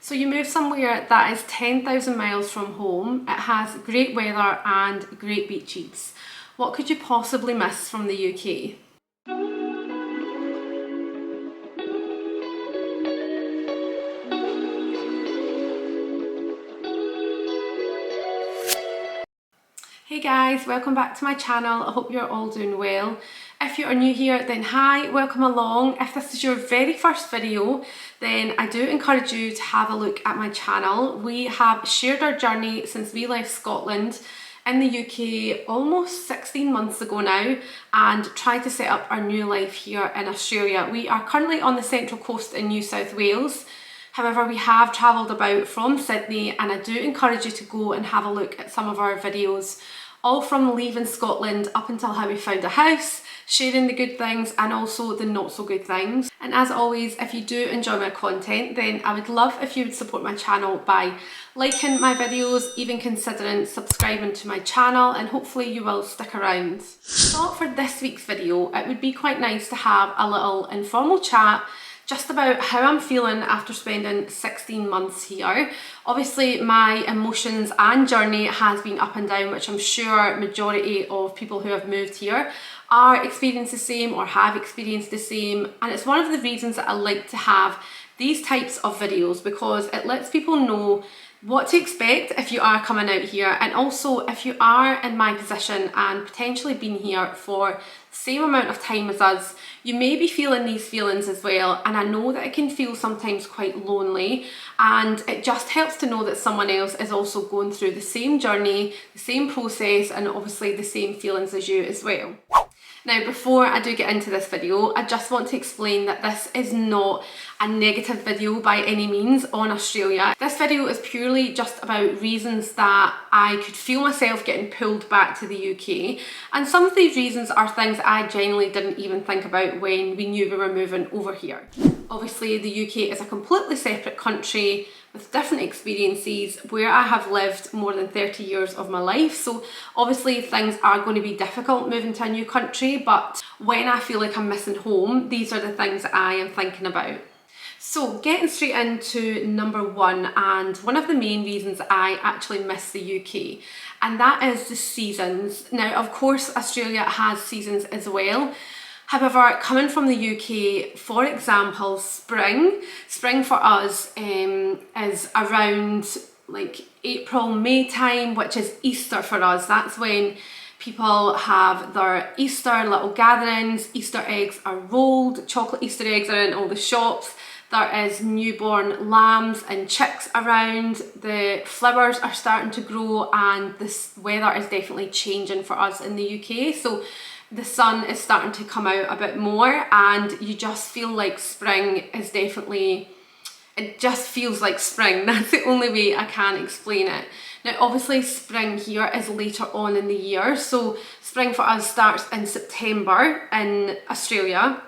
So you move somewhere that is 10,000 miles from home, it has great weather and great beaches. What could you possibly miss from the UK? Hey guys, welcome back to my channel. I hope you're all doing well. If you are new here, then hi, welcome along. If this is your very first video, then I do encourage you to have a look at my channel. We have shared our journey since we left Scotland in the UK almost 16 months ago now and tried to set up our new life here in Australia. We are currently on the Central Coast in New South Wales. However, we have travelled about from Sydney, and I do encourage you to go and have a look at some of our videos, all from leaving Scotland up until how we found a house, sharing the good things and also the not so good things. And as always, if you do enjoy my content, then I would love if you would support my channel by liking my videos, even considering subscribing to my channel, and hopefully you will stick around. So for this week's video, it would be quite nice to have a little informal chat just about how I'm feeling after spending 16 months here. Obviously my emotions and journey has been up and down, which I'm sure majority of people who have moved here are experiencing the same or have experienced the same, and it's one of the reasons that I like to have these types of videos, because it lets people know what to expect if you are coming out here, and also if you are in my position and potentially been here for the same amount of time as us, you may be feeling these feelings as well. And I know that it can feel sometimes quite lonely, and it just helps to know that someone else is also going through the same journey, the same process, and obviously the same feelings as you as well. Now, before I do get into this video, I just want to explain that this is not a negative video by any means on Australia. This video is purely just about reasons that I could feel myself getting pulled back to the UK. And some of these reasons are things that I genuinely didn't even think about when we knew we were moving over here. Obviously, the UK is a completely separate country with different experiences, where I have lived more than 30 years of my life. So obviously things are going to be difficult moving to a new country, but when I feel like I'm missing home, these are the things that I am thinking about. So getting straight into number one, and one of the main reasons I actually miss the UK, and that is the seasons. Now, of course, Australia has seasons as well. However, coming from the UK, for example, spring for us is around like April, May time, which is Easter for us. That's when people have their Easter little gatherings. Easter eggs are rolled, chocolate Easter eggs are in all the shops. There is newborn lambs and chicks around. The flowers are starting to grow, and this weather is definitely changing for us in the UK. So the sun is starting to come out a bit more, and you just feel like spring is definitely, it just feels like spring. That's the only way I can explain it. Now, obviously spring here is later on in the year. So spring for us starts in September in Australia,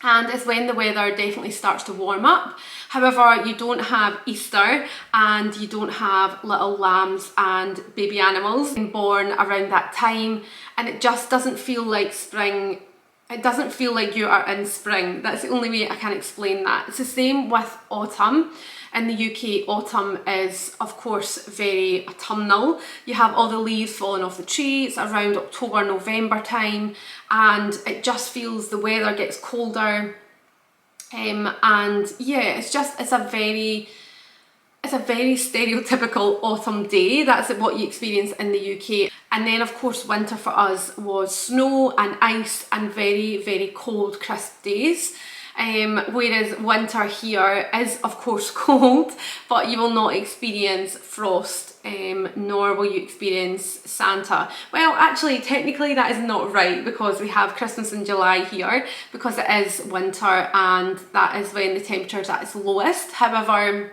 and it's when the weather definitely starts to warm up. However, you don't have Easter, and you don't have little lambs and baby animals born around that time, and it just doesn't feel like spring. It doesn't feel like you are in spring. That's the only way I can explain that. It's the same with autumn. In the UK, autumn is of course very autumnal. You have all the leaves falling off the trees around October, November time, and it just feels the weather gets colder. And yeah, it's a very stereotypical autumn day. That's what you experience in the UK. And then of course winter for us was snow and ice and very, very cold, crisp days. Whereas winter here is of course cold, but you will not experience frost, nor will you experience Santa. Well, actually technically that is not right, because we have Christmas in July here, because it is winter and that is when the temperature is at its lowest. However,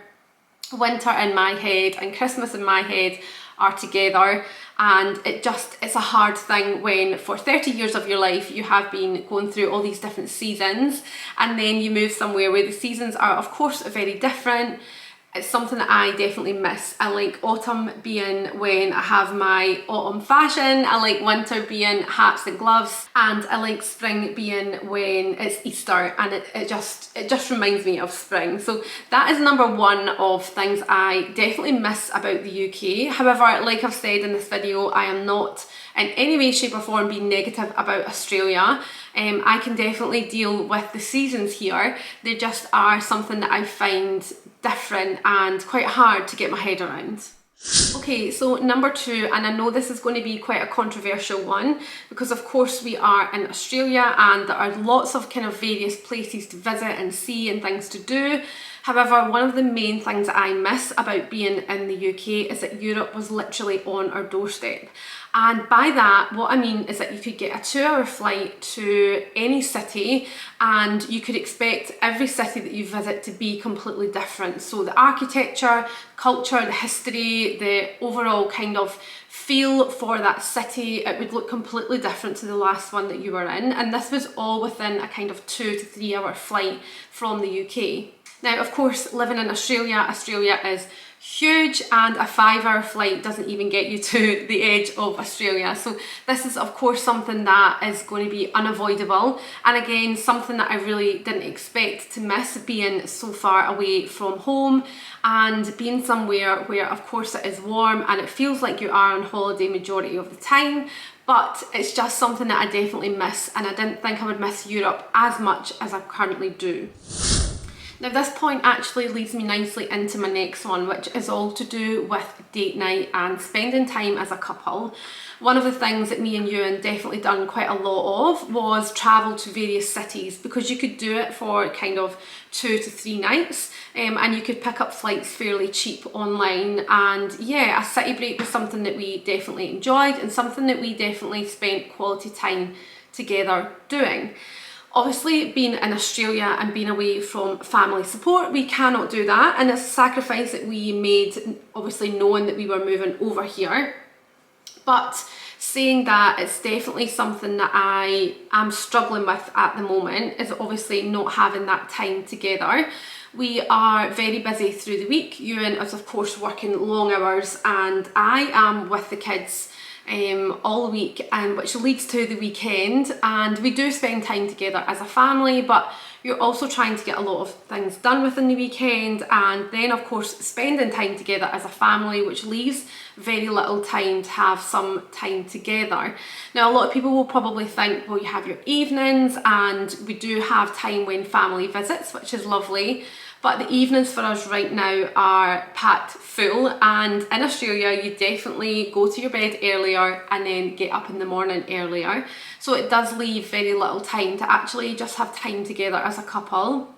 winter in my head and Christmas in my head are together, and it's a hard thing when for 30 years of your life you have been going through all these different seasons, and then you move somewhere where the seasons are of course very different. It's something that I definitely miss. I like autumn being when I have my autumn fashion, I like winter being hats and gloves, and I like spring being when it's Easter and it just reminds me of spring. So that is number one of things I definitely miss about the UK. However, like I've said in this video, I am not in any way, shape or form being negative about Australia. I can definitely deal with the seasons here. They just are something that I find different and quite hard to get my head around. Okay, so number two, and I know this is going to be quite a controversial one because of course we are in Australia and there are lots of kind of various places to visit and see and things to do. However, one of the main things that I miss about being in the UK is that Europe was literally on our doorstep. And by that, what I mean is that you could get a 2-hour flight to any city and you could expect every city that you visit to be completely different. So the architecture, culture, the history, the overall kind of feel for that city, it would look completely different to the last one that you were in. And this was all within a kind of 2 to 3 hour flight from the UK. Now, of course, living in Australia is huge and a 5-hour flight doesn't even get you to the edge of Australia. So this is of course something that is going to be unavoidable. And again, something that I really didn't expect to miss, being so far away from home and being somewhere where of course it is warm and it feels like you are on holiday majority of the time. But it's just something that I definitely miss, and I didn't think I would miss Europe as much as I currently do. Now this point actually leads me nicely into my next one, which is all to do with date night and spending time as a couple. One of the things that me and Ewan definitely done quite a lot of was travel to various cities, because you could do it for kind of 2 to 3 nights and you could pick up flights fairly cheap online. And yeah, a city break was something that we definitely enjoyed and something that we definitely spent quality time together doing. Obviously, being in Australia and being away from family support, we cannot do that, and it's a sacrifice that we made, obviously knowing that we were moving over here. But saying that, it's definitely something that I am struggling with at the moment, is obviously not having that time together. We are very busy through the week. Ewan is of course working long hours and I am with the kids all week, and which leads to the weekend, and we do spend time together as a family, but you're also trying to get a lot of things done within the weekend, and then of course spending time together as a family, which leaves very little time to have some time together. Now a lot of people will probably think, well, you have your evenings, and we do have time when family visits, which is lovely. But the evenings for us right now are packed full, and in Australia you definitely go to your bed earlier and then get up in the morning earlier. So it does leave very little time to actually just have time together as a couple.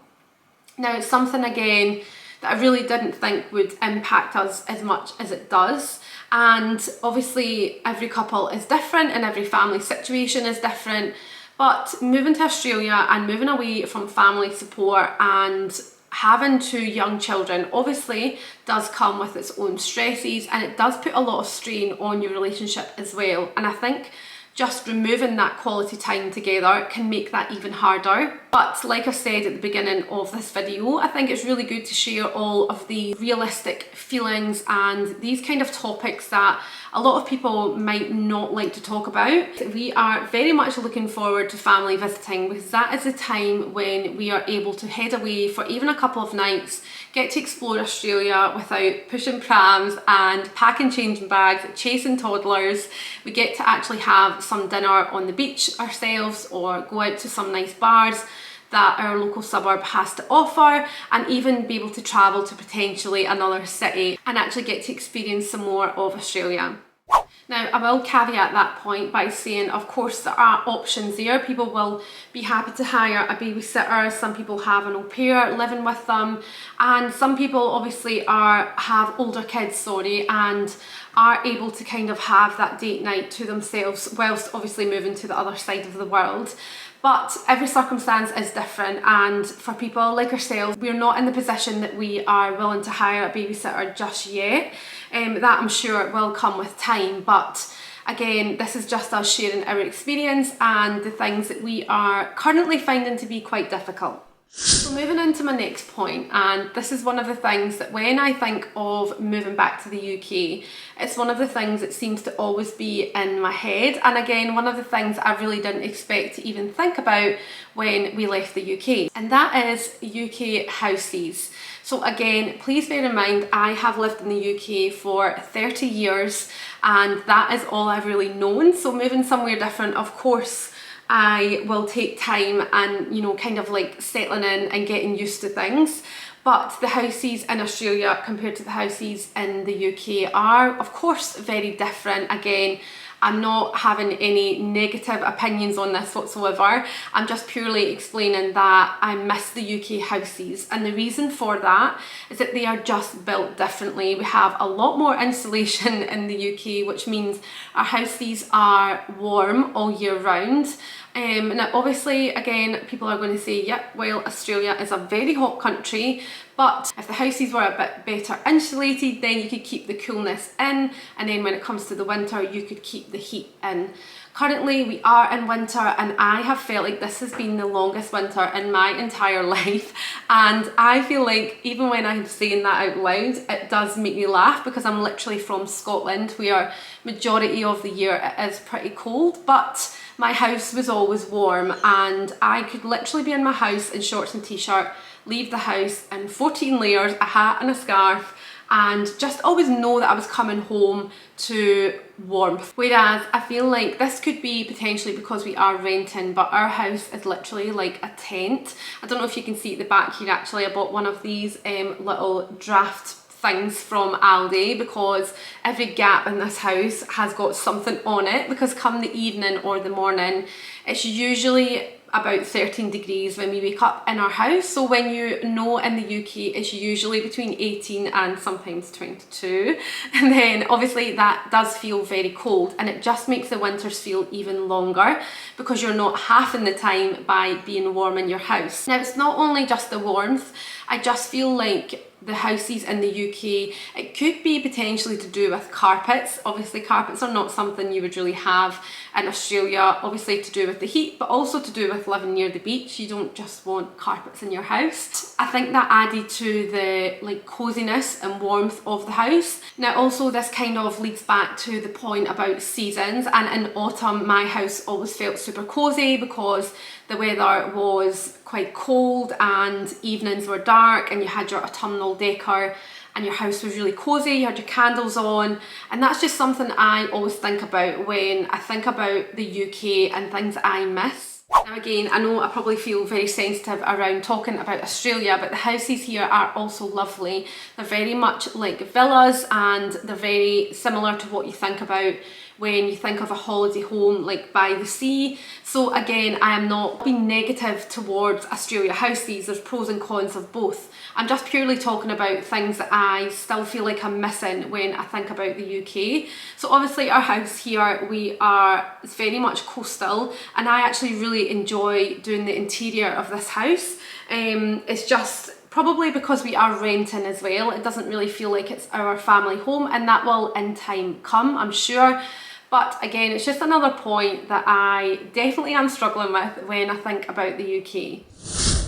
Now it's something again that I really didn't think would impact us as much as it does. And obviously every couple is different and every family situation is different. But moving to Australia and moving away from family support and having 2 young children obviously does come with its own stresses, and it does put a lot of strain on your relationship as well. And I think just removing that quality time together can make that even harder. But like I said at the beginning of this video, I think it's really good to share all of the realistic feelings and these kind of topics that a lot of people might not like to talk about. We are very much looking forward to family visiting, because that is the time when we are able to head away for even a couple of nights, get to explore Australia without pushing prams and packing changing bags, chasing toddlers. We get to actually have some dinner on the beach ourselves, or go out to some nice bars that our local suburb has to offer, and even be able to travel to potentially another city and actually get to experience some more of Australia. Now, I will caveat that point by saying, of course, there are options there. People will be happy to hire a babysitter. Some people have an au pair living with them, and some people obviously have older kids, and are able to kind of have that date night to themselves whilst obviously moving to the other side of the world. But every circumstance is different, and for people like ourselves, we're not in the position that we are willing to hire a babysitter just yet. That I'm sure will come with time, but again, this is just us sharing our experience and the things that we are currently finding to be quite difficult. So moving into my next point, and this is one of the things that when I think of moving back to the UK, it's one of the things that seems to always be in my head. And again, one of the things I really didn't expect to even think about when we left the UK, and that is UK houses. So again, please bear in mind, I have lived in the UK for 30 years and that is all I've really known. So moving somewhere different, of course, I will take time and, you know, kind of like settling in and getting used to things. But the houses in Australia compared to the houses in the UK are, of course, very different. Again, I'm not having any negative opinions on this whatsoever. I'm just purely explaining that I miss the UK houses. And the reason for that is that they are just built differently. We have a lot more insulation in the UK, which means our houses are warm all year round. Now obviously, again, people are going to say, yep, well, Australia is a very hot country, but if the houses were a bit better insulated, then you could keep the coolness in, and then when it comes to the winter, you could keep the heat in. Currently, we are in winter, and I have felt like this has been the longest winter in my entire life, and I feel like even when I'm saying that out loud, it does make me laugh because I'm literally from Scotland, where majority of the year it is pretty cold, but my house was always warm and I could literally be in my house in shorts and t-shirt, leave the house in 14 layers, a hat and a scarf, and just always know that I was coming home to warmth. Whereas I feel like this could be potentially because we are renting, but our house is literally like a tent. I don't know if you can see at the back here, actually I bought one of these little draft things from Aldi because every gap in this house has got something on it, because come the evening or the morning, it's usually about 13 degrees when we wake up in our house. So when you know in the UK it's usually between 18 and sometimes 22, and then obviously that does feel very cold, and it just makes the winters feel even longer because you're not half in the time by being warm in your house. Now it's not only just the warmth, I just feel like the houses in the UK, it could be potentially to do with carpets. Obviously carpets are not something you would really have in Australia, obviously to do with the heat, but also to do with living near the beach. You don't just want carpets in your house. I think that added to the like coziness and warmth of the house. Now also this kind of leads back to the point about seasons, and in autumn my house always felt super cozy because the weather was quite cold and evenings were dark and you had your autumnal decor and your house was really cozy, you had your candles on, and that's just something I always think about when I think about the UK and things I miss. Now again, I know I probably feel very sensitive around talking about Australia, but the houses here are also lovely. They're very much like villas and they're very similar to what you think about when you think of a holiday home like by the sea. So again, I am not being negative towards Australia houses. There's pros and cons of both. I'm just purely talking about things that I still feel like I'm missing when I think about the UK. So obviously our house here, it's very much coastal, and I actually really enjoy doing the interior of this house. It's just probably because we are renting as well, it doesn't really feel like it's our family home, and that will in time come, I'm sure. But again, it's just another point that I definitely am struggling with when I think about the UK.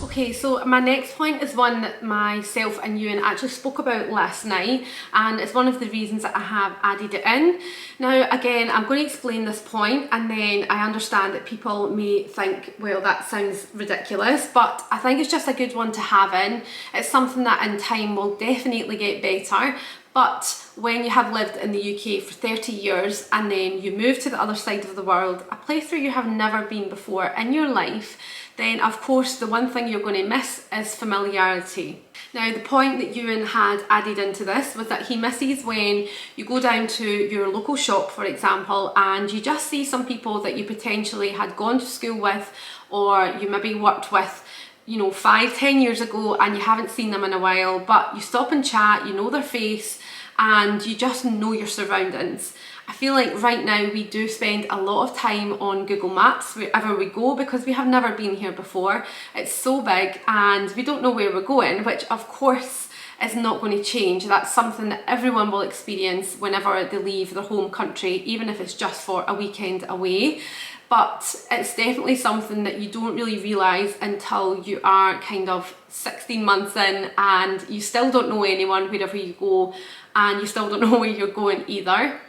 Okay, so my next point is one that myself and Ewan actually spoke about last night, and it's one of the reasons that I have added it in. Now again, I'm going to explain this point, and then I understand that people may think, well, that sounds ridiculous, but I think it's just a good one to have in. It's something that in time will definitely get better. But when you have lived in the UK for 30 years and then you move to the other side of the world, a place where you have never been before in your life, then of course the one thing you're going to miss is familiarity. Now the point that Ewan had added into this was that he misses when you go down to your local shop, for example, and you just see some people that you potentially had gone to school with or you maybe worked with, you know, 5-10 years ago, and you haven't seen them in a while, but you stop and chat, you know their face, and you just know your surroundings. I feel like right now we do spend a lot of time on Google Maps wherever we go because we have never been here before. It's so big and we don't know where we're going, which of course is not going to change. That's something that everyone will experience whenever they leave their home country, even if it's just for a weekend away. But it's definitely something that you don't really realise until you are kind of 16 months in and you still don't know anyone wherever you go, and you still don't know where you're going either.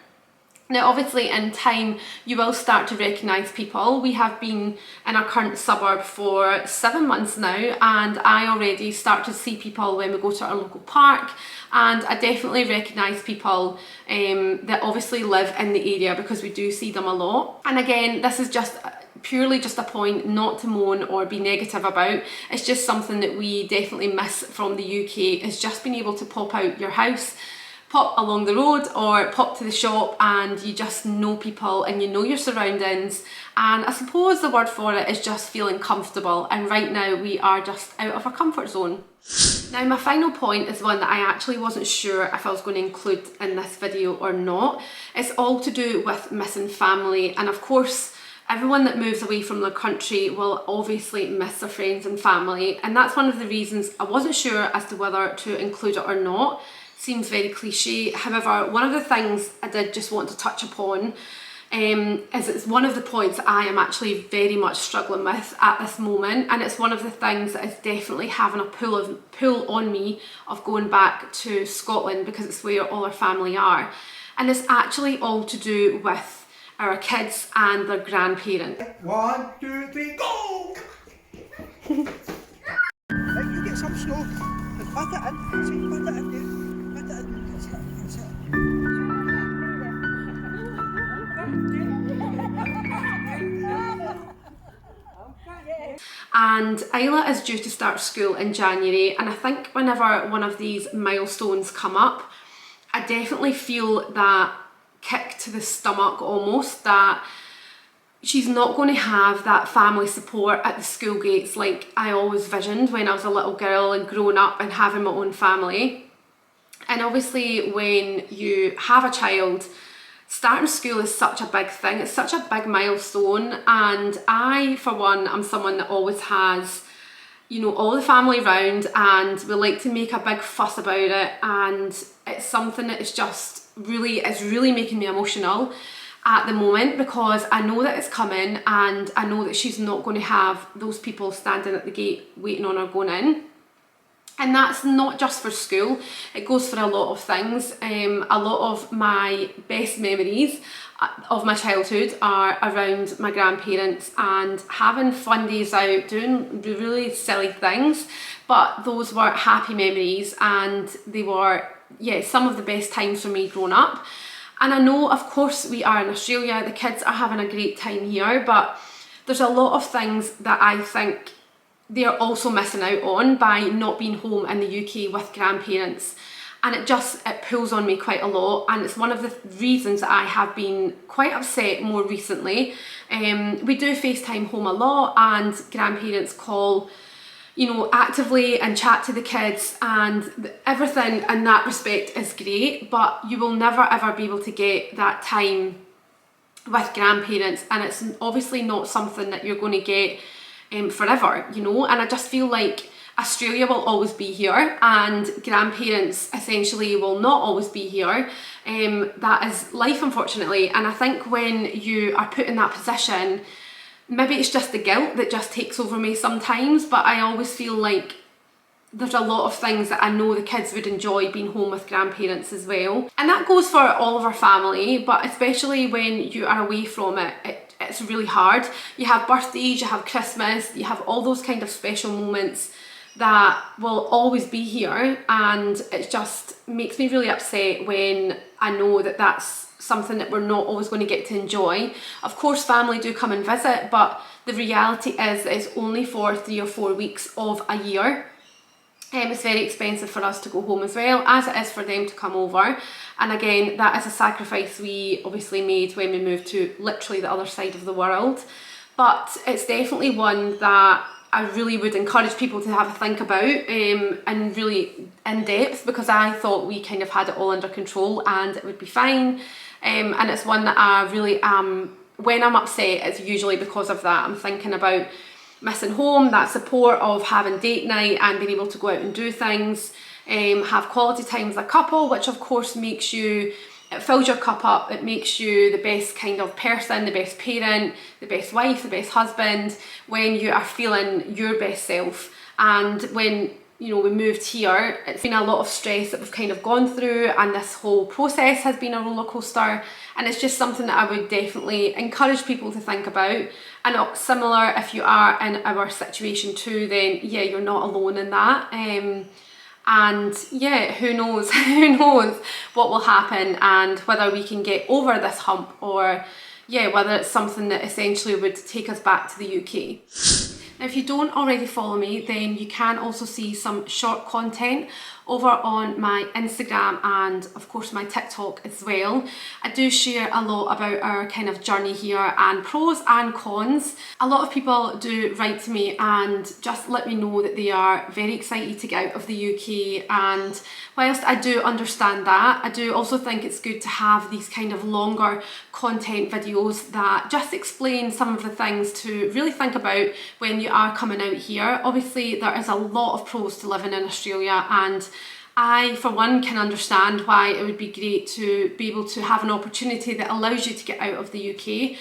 Now obviously in time you will start to recognise people. We have been in our current suburb for 7 months now, and I already start to see people when we go to our local park, and I definitely recognise people that obviously live in the area because we do see them a lot. And again, this is just purely just a point not to moan or be negative about. It's just something that we definitely miss from the UK, is just being able to pop out your house, pop along the road or pop to the shop, and you just know people and you know your surroundings. And I suppose the word for it is just feeling comfortable, and right now we are just out of our comfort zone. Now my final point is one that I actually wasn't sure if I was going to include in this video or not. It's all to do with missing family, and of course everyone that moves away from their country will obviously miss their friends and family, and that's one of the reasons I wasn't sure as to whether to include it or not. Seems very cliche. However, one of the things I did just want to touch upon is it's one of the points that I am actually very much struggling with at this moment, and it's one of the things that is definitely having a pull on me of going back to Scotland, because it's where all our family are, and it's actually all to do with our kids and their grandparents. 1, 2, 3, go! Right, you get some snow and put it in. See, put it in there. Put it in. That's it. That's it. And Isla is due to start school in January, and I think whenever one of these milestones come up, I definitely feel that kick to the stomach almost, that she's not going to have that family support at the school gates like I always visioned when I was a little girl and growing up and having my own family. And obviously when you have a child, starting school is such a big thing, it's such a big milestone, and I for one am someone that always has, you know, all the family around, and we like to make a big fuss about it, and it's something that is just really, it's really making me emotional at the moment, because I know that it's coming, and I know that she's not going to have those people standing at the gate waiting on her going in. And that's not just for school, it goes for a lot of things. A lot of my best memories of my childhood are around my grandparents and having fun days out, doing really silly things, but those were happy memories, and they were, yeah, some of the best times for me growing up. And I know, of course, we are in Australia, the kids are having a great time here, but there's a lot of things that I think they're also missing out on by not being home in the UK with grandparents, and it pulls on me quite a lot, and it's one of the reasons that I have been quite upset more recently. We do FaceTime home a lot, and grandparents call, you know, actively and chat to the kids, and everything in that respect is great, but you will never ever be able to get that time with grandparents, and it's obviously not something that you're going to get forever, you know. And I just feel like Australia will always be here, and grandparents essentially will not always be here. That is life, unfortunately, and I think when you are put in that position, maybe it's just the guilt that just takes over me sometimes, but I always feel like there's a lot of things that I know the kids would enjoy being home with grandparents as well. And that goes for all of our family, but especially when you are away from it, it's really hard. You have birthdays, you have Christmas, you have all those kind of special moments that will always be here, and it just makes me really upset when I know that that's something that we're not always going to get to enjoy. Of course, family do come and visit, but the reality is that it's only for 3 or 4 weeks of a year. It's very expensive for us to go home as well, as it is for them to come over. And again, that is a sacrifice we obviously made when we moved to literally the other side of the world. But it's definitely one that I really would encourage people to have a think about, and really in depth, because I thought we kind of had it all under control and it would be fine. And it's one that I really am, when I'm upset, it's usually because of that. I'm thinking about missing home, that support of having date night and being able to go out and do things. have quality time as a couple, which of course makes you, it fills your cup up, it makes you the best kind of person, the best parent, the best wife, the best husband, when you are feeling your best self. And when, you know, we moved here, it's been a lot of stress that we've kind of gone through, and this whole process has been a roller coaster, and it's just something that I would definitely encourage people to think about. And similar, if you are in our situation too, then yeah, you're not alone in that. And yeah, who knows, who knows what will happen and whether we can get over this hump, or yeah, whether it's something that essentially would take us back to the UK. Now, if you don't already follow me, then you can also see some short content over on my Instagram and of course my TikTok as well. I do share a lot about our kind of journey here and pros and cons. A lot of people do write to me and just let me know that they are very excited to get out of the UK, and whilst I do understand that, I do also think it's good to have these kind of longer content videos that just explain some of the things to really think about when you are coming out here. Obviously there is a lot of pros to living in Australia, and I for one can understand why it would be great to be able to have an opportunity that allows you to get out of the UK.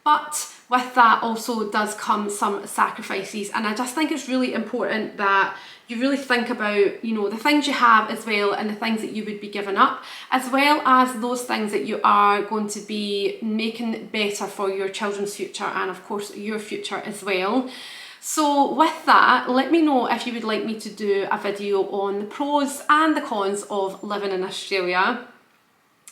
But with that also does come some sacrifices, and I just think it's really important that you really think about, you know, the things you have as well, and the things that you would be giving up, as well as those things that you are going to be making better for your children's future and of course your future as well. So with that, let me know if you would like me to do a video on the pros and the cons of living in Australia.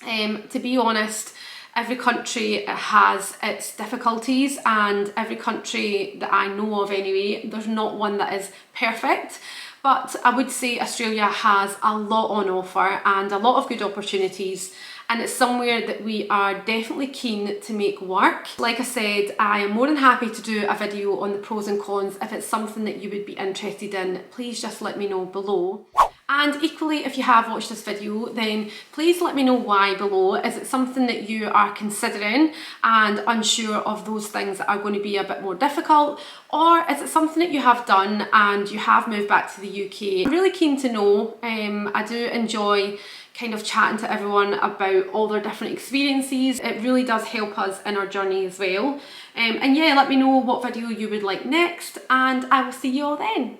To be honest, every country has its difficulties, and every country that I know of anyway, there's not one that is perfect. But I would say Australia has a lot on offer and a lot of good opportunities, and it's somewhere that we are definitely keen to make work. Like I said, I am more than happy to do a video on the pros and cons. If it's something that you would be interested in, please just let me know below. And equally, if you have watched this video, then please let me know why below. Is it something that you are considering and unsure of those things that are going to be a bit more difficult? Or is it something that you have done and you have moved back to the UK? I'm really keen to know. I do enjoy kind of chatting to everyone about all their different experiences. It really does help us in our journey as well. And yeah, let me know what video you would like next, and I will see you all then.